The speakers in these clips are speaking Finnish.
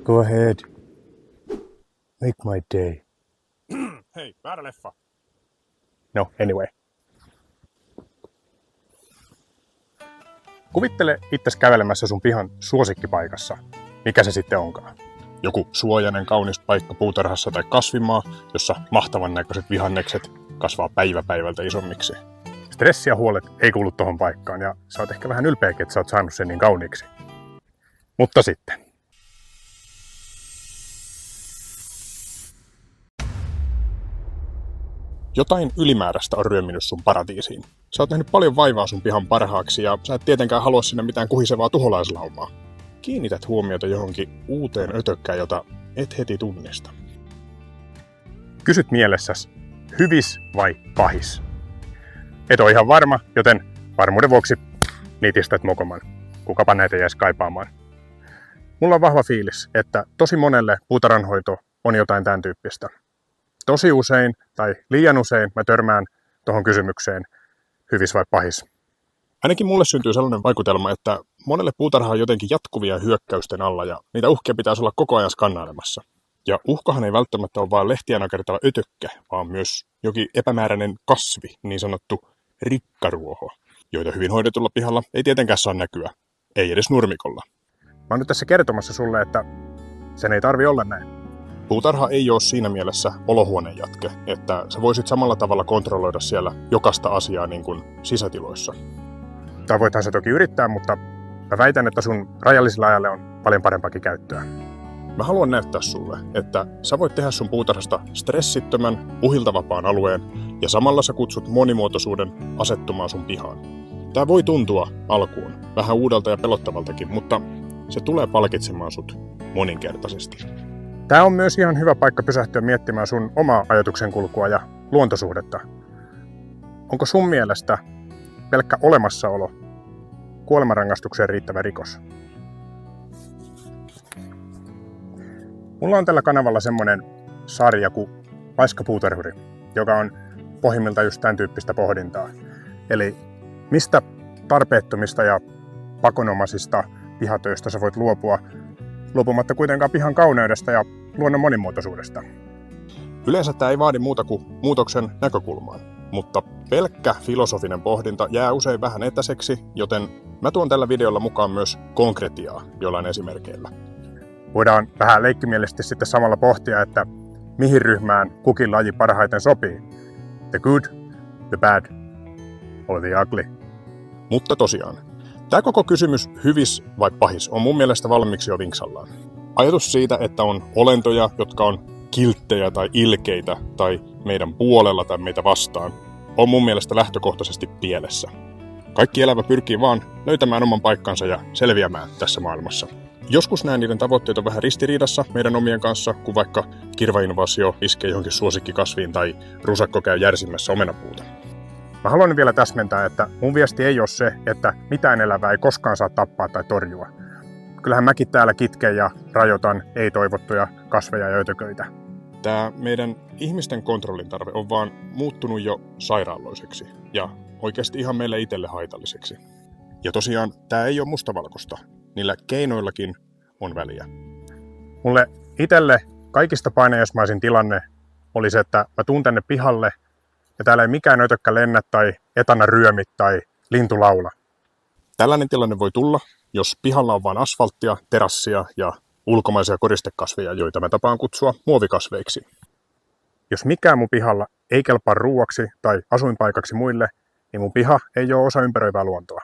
Go ahead. Make my day. Hei, väärä leffa. No, anyway. Kuvittele itses kävelemässä sun pihan suosikkipaikassa. Mikä se sitten onkaan? Joku suojainen kaunis paikka puutarhassa tai kasvimaa, jossa mahtavan näköiset vihannekset kasvaa päivä päivältä isommiksi. Stressi ja huolet ei kuulu tohon paikkaan ja sä oot ehkä vähän ylpeäkin, että sä oot saanut sen niin kauniiksi. Mutta sitten. Jotain ylimääräistä on ryöminyt sun paratiisiin. Sä oot nähnyt paljon vaivaa sun pihan parhaaksi ja sä et tietenkään halua sinne mitään kuhisevaa tuholaislaumaa. Kiinnität huomiota johonkin uuteen ötökkään, jota et heti tunnista. Kysyt mielessäsi, hyvis vai pahis? Et ole ihan varma, joten varmuuden vuoksi nitistät mokoman. Kukapa näitä jäisi kaipaamaan. Mulla on vahva fiilis, että tosi monelle puutarhanhoito on jotain tämän tyyppistä. Tosi usein tai liian usein mä törmään tuohon kysymykseen, hyvis vai pahis. Ainakin mulle syntyy sellainen vaikutelma, että monelle puutarha on jotenkin jatkuvia hyökkäysten alla ja niitä uhkia pitäisi olla koko ajan skannailemassa. Ja uhkahan ei välttämättä ole vain lehtiä nakertava ötökkä, vaan myös jokin epämääräinen kasvi, niin sanottu rikkaruoho, joita hyvin hoidetulla pihalla ei tietenkään saa näkyä, ei edes nurmikolla. Mä oon nyt tässä kertomassa sulle, että sen ei tarvi olla näin. Puutarha ei ole siinä mielessä olohuoneen jatke, että sä voisit samalla tavalla kontrolloida siellä jokaista asiaa niin kuin sisätiloissa. Tai voithan se toki yrittää, mutta mä väitän, että sun rajallisella ajalle on paljon parempakin käyttöä. Mä haluan näyttää sulle, että sä voit tehdä sun puutarhasta stressittömän, uhiltavapaan alueen ja samalla sä kutsut monimuotoisuuden asettumaan sun pihaan. Tää voi tuntua alkuun vähän uudelta ja pelottavaltakin, mutta se tulee palkitsemaan sut moninkertaisesti. Tää on myös ihan hyvä paikka pysähtyä miettimään sun omaa ajatuksenkulkua ja luontosuhdetta. Onko sun mielestä pelkkä olemassaolo kuolemanrangaistukseen riittävä rikos? Mulla on tällä kanavalla semmonen sarja kuin Paiskapuutarhuri, joka on pohjimmiltaan just tämän tyyppistä pohdintaa. Eli mistä tarpeettomista ja pakonomaisista pihatöistä sä voit luopua, luopumatta kuitenkaan pihan kauneudesta ja luonnon monimuotoisuudesta. Yleensä tämä ei vaadi muuta kuin muutoksen näkökulmaan, mutta pelkkä filosofinen pohdinta jää usein vähän etäiseksi, joten mä tuon tällä videolla mukaan myös konkretiaa jollain esimerkeillä. Voidaan vähän leikkimielisesti sitten samalla pohtia, että mihin ryhmään kukin laji parhaiten sopii. The good, the bad or the ugly. Mutta tosiaan, tämä koko kysymys hyvis vai pahis on mun mielestä valmiiksi jo vinksallaan. Ajatus siitä, että on olentoja, jotka on kilttejä tai ilkeitä tai meidän puolella tai meitä vastaan, on mun mielestä lähtökohtaisesti pielessä. Kaikki elävä pyrkii vaan löytämään oman paikkansa ja selviämään tässä maailmassa. Joskus näen niiden tavoitteet on vähän ristiriidassa meidän omien kanssa, kun vaikka kirvainvasio iskee johonkin suosikkikasviin tai rusakko käy järsimässä omenapuuta. Mä haluan vielä täsmentää, että mun viesti ei ole se, että mitään elävää ei koskaan saa tappaa tai torjua. Kyllähän mäkin täällä kitken ja rajoitan ei-toivottuja kasveja ja ötököitä. Tämä meidän ihmisten kontrollin tarve on vaan muuttunut jo sairaalloiseksi ja oikeasti ihan meille itselle haitalliseksi. Ja tosiaan tämä ei ole mustavalkoista. Niillä keinoillakin on väliä. Mulle itselle kaikista painajaismaisin tilanne oli se, että mä tuun tänne pihalle ja täällä ei mikään ötökkä lennä tai etana ryömi tai lintu laula. Tällainen tilanne voi tulla, jos pihalla on vain asfalttia, terassia ja ulkomaisia koristekasveja, joita mä tapaan kutsua muovikasveiksi. Jos mikään mun pihalla ei kelpaa ruuaksi tai asuinpaikaksi muille, niin mun piha ei ole osa ympäröivää luontoa.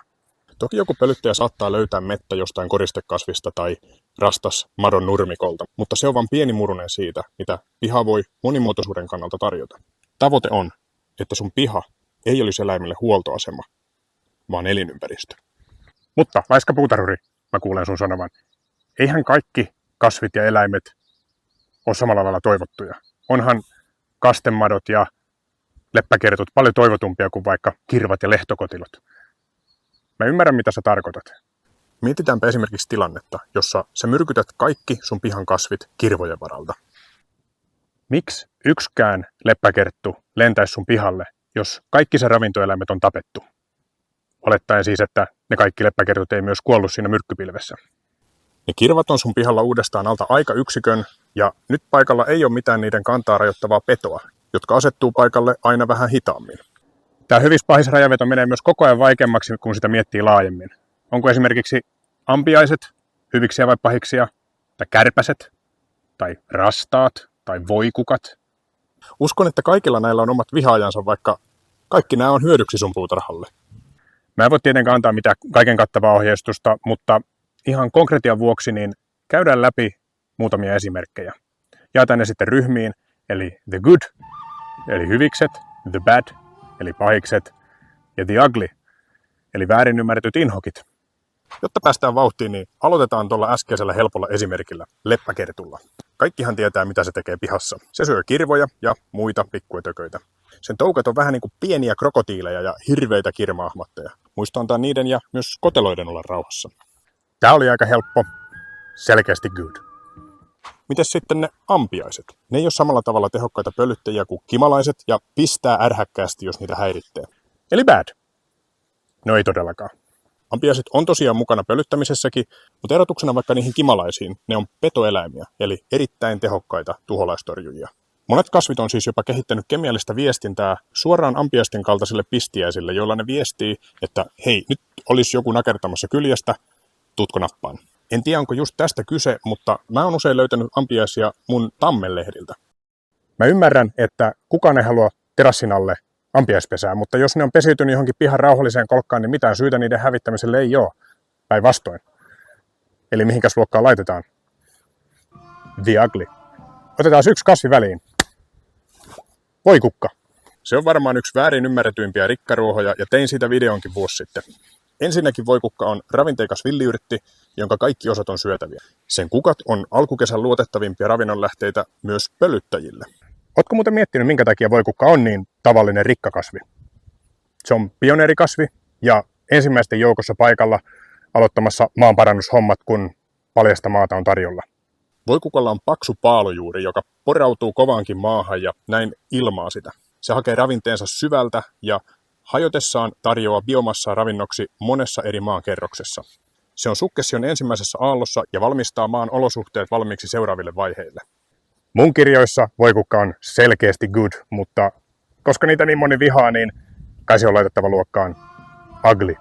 Toki joku pölyttäjä saattaa löytää mettä jostain koristekasvista tai rastas madon nurmikolta, mutta se on vain pieni murunen siitä, mitä piha voi monimuotoisuuden kannalta tarjota. Tavoite on, että sun piha ei olisi eläimille huoltoasema, vaan elinympäristö. Mutta Paiskapuutarhuri, mä kuulen sun sanovan, eihän kaikki kasvit ja eläimet ole samalla lailla toivottuja. Onhan kastemadot ja leppäkertut paljon toivotumpia kuin vaikka kirvat ja lehtokotilot. Mä ymmärrän, mitä sä tarkoitat. Mietitäänpä esimerkiksi tilannetta, jossa sä myrkytät kaikki sun pihan kasvit kirvojen varalta. Miksi yksikään leppäkerttu lentäisi sun pihalle, jos kaikki sen ravintoeläimet on tapettu? Olettaen siis, että ne kaikki leppäkertut ei myös kuollut siinä myrkkypilvessä. Ne kirvat on sun pihalla uudestaan alta aikayksikön, ja nyt paikalla ei ole mitään niiden kantaa rajoittavaa petoa, jotka asettuu paikalle aina vähän hitaammin. Tämä hyvis pahis rajaveto menee myös koko ajan vaikeammaksi, kun sitä miettii laajemmin. Onko esimerkiksi ampiaiset hyviksiä vai pahiksia, tai kärpäset, tai rastaat, tai voikukat? Uskon, että kaikilla näillä on omat vihaajansa, vaikka kaikki nämä on hyödyksi sun puutarhalle. Mä en voi tietenkään antaa mitään kaiken kattavaa ohjeistusta, mutta ihan konkretian vuoksi niin käydään läpi muutamia esimerkkejä. Jaetaan ne sitten ryhmiin, eli the good, eli hyvikset, the bad, eli pahikset, ja the ugly, eli väärin ymmärretyt inhokit. Jotta päästään vauhtiin, niin aloitetaan tuolla äskeisellä helpolla esimerkillä, leppäkertulla. Kaikkihan tietää, mitä se tekee pihassa. Se syö kirvoja ja muita pikkuetököitä. Sen toukat on vähän niin kuin pieniä krokotiileja ja hirveitä kirmaahmatteja. Muista antaa niiden ja myös koteloiden olla rauhassa. Tää oli aika helppo, selkeästi good. Mites sitten ne ampiaiset? Ne ei ole samalla tavalla tehokkaita pölyttäjiä kuin kimalaiset ja pistää ärhäkkäästi, jos niitä häiritsee. Eli bad. No ei todellakaan. Ampiaiset on tosiaan mukana pölyttämisessäkin, mutta erotuksena vaikka niihin kimalaisiin, ne on petoeläimiä, eli erittäin tehokkaita tuholaistorjujia. Monet kasvit on siis jopa kehittänyt kemiallista viestintää suoraan ampiaisten kaltaisille pistiäisille, joilla ne viestii, että hei, nyt olisi joku nakertamassa kyljestä, tuutko nappaan. En tiedä, onko just tästä kyse, mutta mä oon usein löytänyt ampiaisia mun tammenlehdiltä. Mä ymmärrän, että kukaan ei halua terassin alle ampiaispesää, mutta jos ne on pesiytynyt johonkin pihan rauhalliseen kolkkaan, niin mitään syytä niiden hävittämiselle ei ole. Päinvastoin. Eli mihinkäs luokkaan laitetaan? The ugly. Otetaan yksi kasvi väliin. Voikukka. Se on varmaan yksi väärin ymmärretyimpiä rikkaruohoja ja tein siitä videonkin vuosi sitten. Ensinnäkin voikukka on ravinteikas villiyrtti, jonka kaikki osat on syötäviä. Sen kukat on alkukesän luotettavimpia ravinnonlähteitä myös pölyttäjille. Ootko muuten miettinyt, minkä takia voikukka on niin tavallinen rikkakasvi? Se on pioneerikasvi ja ensimmäisten joukossa paikalla aloittamassa maanparannushommat, kun paljasta maata on tarjolla. Voikukalla on paksu paalojuuri, joka porautuu kovaankin maahan ja näin ilmaa sitä. Se hakee ravinteensa syvältä ja hajotessaan tarjoaa biomassaa ravinnoksi monessa eri maan kerroksessa. Se on sukkession ensimmäisessä aallossa ja valmistaa maan olosuhteet valmiiksi seuraaville vaiheille. Mun kirjoissa voikukka on selkeästi good, mutta koska niitä niin moni vihaa, niin kai se on laitettava luokkaan ugly.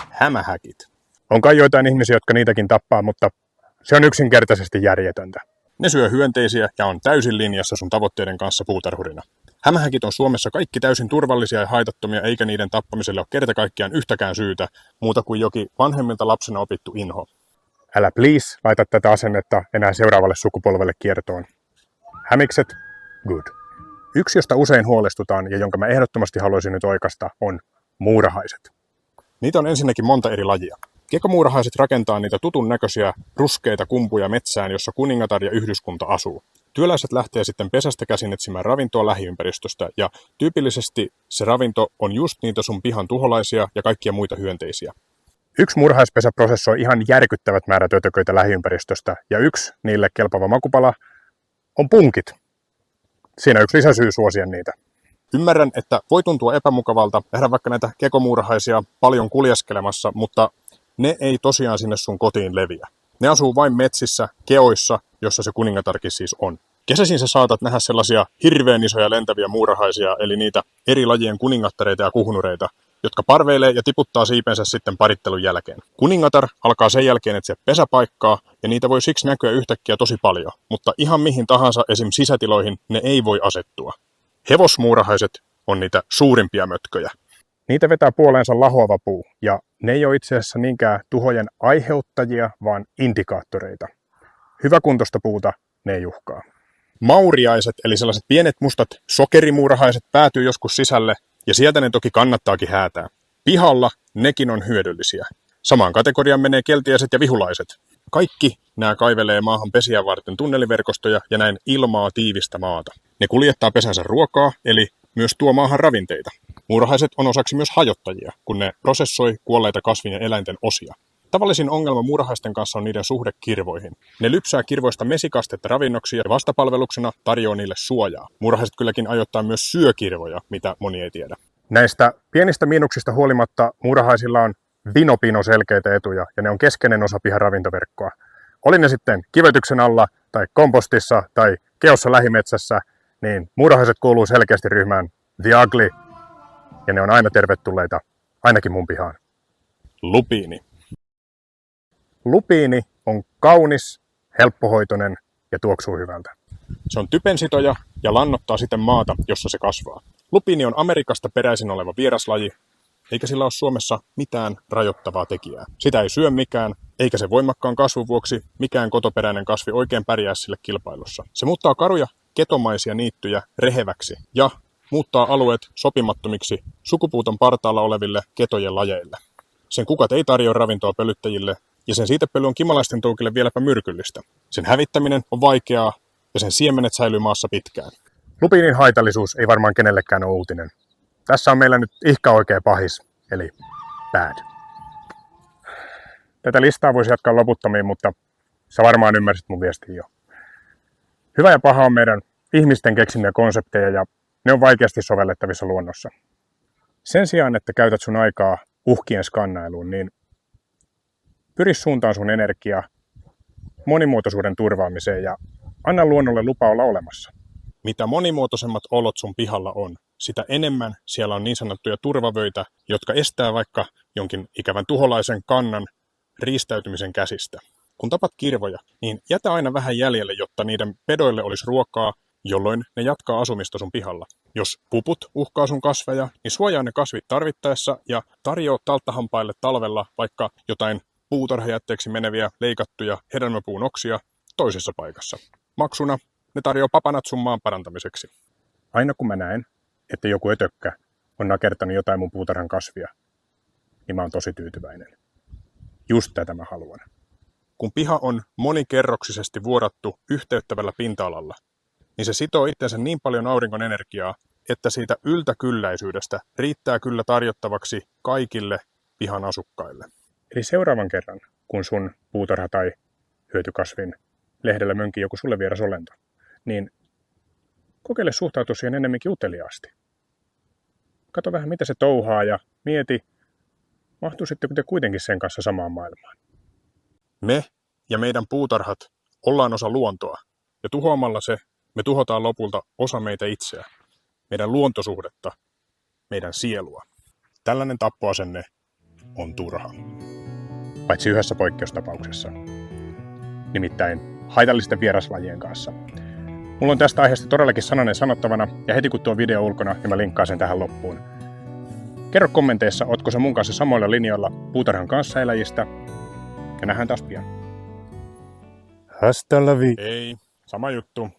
Hämähäkit. On kai joitain ihmisiä, jotka niitäkin tappaa, mutta se on yksinkertaisesti järjetöntä. Ne syö hyönteisiä ja on täysin linjassa sun tavoitteiden kanssa puutarhurina. Hämähäkit on Suomessa kaikki täysin turvallisia ja haitattomia, eikä niiden tappamiselle ole kerta kaikkiaan yhtäkään syytä, muuta kuin jokin vanhemmilta lapsena opittu inho. Älä please laita tätä asennetta enää seuraavalle sukupolvelle kiertoon. Hämikset, good. Yksi, josta usein huolestutaan ja jonka mä ehdottomasti haluaisin nyt oikaista, on muurahaiset. Niitä on ensinnäkin monta eri lajia. Kekomuurahaiset rakentaa niitä tutun näköisiä ruskeita kumpuja metsään, jossa kuningatar ja yhdyskunta asuu. Työläiset lähtee sitten pesästä käsin etsimään ravintoa lähiympäristöstä ja tyypillisesti se ravinto on just niitä sun pihan tuholaisia ja kaikkia muita hyönteisiä. Yksi muurahaispesä prosessoi ihan järkyttävät määrät ötököitä lähiympäristöstä ja yksi niille kelpava makupala on punkit. Siinä yksi lisäsyy suosia niitä. Ymmärrän, että voi tuntua epämukavalta nähdä vaikka näitä kekomuurahaisia paljon kuljeskelemassa, mutta ne ei tosiaan sinne sun kotiin leviä. Ne asuu vain metsissä, keoissa, jossa se kuningatarkin siis on. Kesäisin sä saatat nähdä sellaisia hirveän isoja lentäviä muurahaisia, eli niitä eri lajien kuningattareita ja kuhnureita, jotka parveilee ja tiputtaa siipensä sitten parittelun jälkeen. Kuningatar alkaa sen jälkeen etsiä pesäpaikkaa, ja niitä voi siksi näkyä yhtäkkiä tosi paljon, mutta ihan mihin tahansa esim. Sisätiloihin ne ei voi asettua. Hevosmuurahaiset on niitä suurimpia mötköjä. Niitä vetää puoleensa lahoava puu, ja ne ei ole itse asiassa niinkään tuhojen aiheuttajia, vaan indikaattoreita. Hyväkuntoista puuta ne ei uhkaa. Mauriaiset, eli sellaiset pienet mustat sokerimuurahaiset, päätyy joskus sisälle, ja sieltä ne toki kannattaakin häätää. Pihalla nekin on hyödyllisiä. Samaan kategoriaan menee keltiäiset ja vihulaiset. Kaikki nämä kaivelee maahan pesiä varten tunneliverkostoja ja näin ilmaa tiivistä maata. Ne kuljettaa pesänsä ruokaa, eli myös tuo maahan ravinteita. Muurahaiset on osaksi myös hajottajia, kun ne prosessoi kuolleita kasvin ja eläinten osia. Tavallisin ongelma muurahaisten kanssa on niiden suhde kirvoihin. Ne lypsää kirvoista mesikastetta ravinnoksi ja vastapalveluksena tarjoaa niille suojaa. Muurahaiset kylläkin ajoittaa myös syö kirvoja, mitä moni ei tiedä. Näistä pienistä miinuksista huolimatta muurahaisilla on vinopino selkeitä etuja, ja ne on keskeinen osa pihan ravintoverkkoa. Oli ne sitten kivetyksen alla tai kompostissa tai keossa lähimetsässä, niin muurahaiset kuuluu selkeästi ryhmään The Ugly, ja ne on aina tervetulleita, ainakin mun pihaan. Lupiini. Lupiini on kaunis, helppohoitoinen ja tuoksuu hyvältä. Se on typensitoja ja lannottaa siten maata, jossa se kasvaa. Lupiini on Amerikasta peräisin oleva vieraslaji, eikä sillä ole Suomessa mitään rajoittavaa tekijää. Sitä ei syö mikään, eikä se voimakkaan kasvun vuoksi mikään kotoperäinen kasvi oikein pärjää sille kilpailussa. Se muuttaa karuja ketomaisia niittyjä reheväksi ja muuttaa alueet sopimattomiksi sukupuuton partaalla oleville ketojen lajeille. Sen kukat ei tarjoa ravintoa pölyttäjille, ja sen siitepöly on kimalaisten toukille vieläpä myrkyllistä. Sen hävittäminen on vaikeaa, ja sen siemenet säilyy maassa pitkään. Lupiinin haitallisuus ei varmaan kenellekään ole uutinen. Tässä on meillä nyt ihka oikea pahis, eli bad. Tätä listaa voisi jatkaa loputtomiin, mutta sä varmaan ymmärsit mun viestin jo. Hyvä ja paha on meidän ihmisten keksimiä konsepteja, ja ne on vaikeasti sovellettavissa luonnossa. Sen sijaan, että käytät sun aikaa uhkien skannailuun, niin pyri suuntaan sun energiaa monimuotoisuuden turvaamiseen ja anna luonnolle lupa olla olemassa. Mitä monimuotoisemmat olot sun pihalla on, sitä enemmän siellä on niin sanottuja turvavöitä, jotka estää vaikka jonkin ikävän tuholaisen kannan riistäytymisen käsistä. Kun tapat kirvoja, niin jätä aina vähän jäljelle, jotta niiden pedoille olisi ruokaa, jolloin ne jatkaa asumista sun pihalla. Jos puput uhkaa sun kasveja, niin suojaa ne kasvit tarvittaessa ja tarjoa talttahampaille talvella vaikka jotain puutarhajätteeksi meneviä leikattuja hedelmäpuun oksia toisessa paikassa. Maksuna ne tarjoaa papanat sun maan parantamiseksi. Aina kun mä näen, että joku ötökkä on nakertanut jotain mun puutarhan kasvia, niin mä oon tosi tyytyväinen. Just tätä mä haluan. Kun piha on monikerroksisesti vuorattu yhteyttävällä pinta-alalla, niin se sitoo itseensä niin paljon auringon energiaa, että siitä yltäkylläisyydestä riittää kyllä tarjottavaksi kaikille pihan asukkaille. Eli seuraavan kerran, kun sun puutarha tai hyötykasvin lehdellä mönkii joku sulle vieras olento, niin kokeile suhtautua siihen ennemminkin uteliaasti. Kato vähän, mitä se touhaa ja mieti, mahtuisitteko te kuitenkin sen kanssa samaan maailmaan. Me ja meidän puutarhat ollaan osa luontoa, ja tuhoamalla se me tuhotaan lopulta osa meitä itseä, meidän luontosuhdetta, meidän sielua. Tällainen tappoasenne on turha. Paitsi yhdessä poikkeustapauksessa, nimittäin haitallisten vieraslajien kanssa. Mulla on tästä aiheesta todellakin sananen sanottavana, ja heti kun tuo video ulkona, niin mä linkkaan sen tähän loppuun. Kerro kommenteissa, ootko sä mun kanssa samoilla linjoilla puutarhan kanssaeläjistä, ja nähdään taas pian. Hasta la vie. Ei, sama juttu.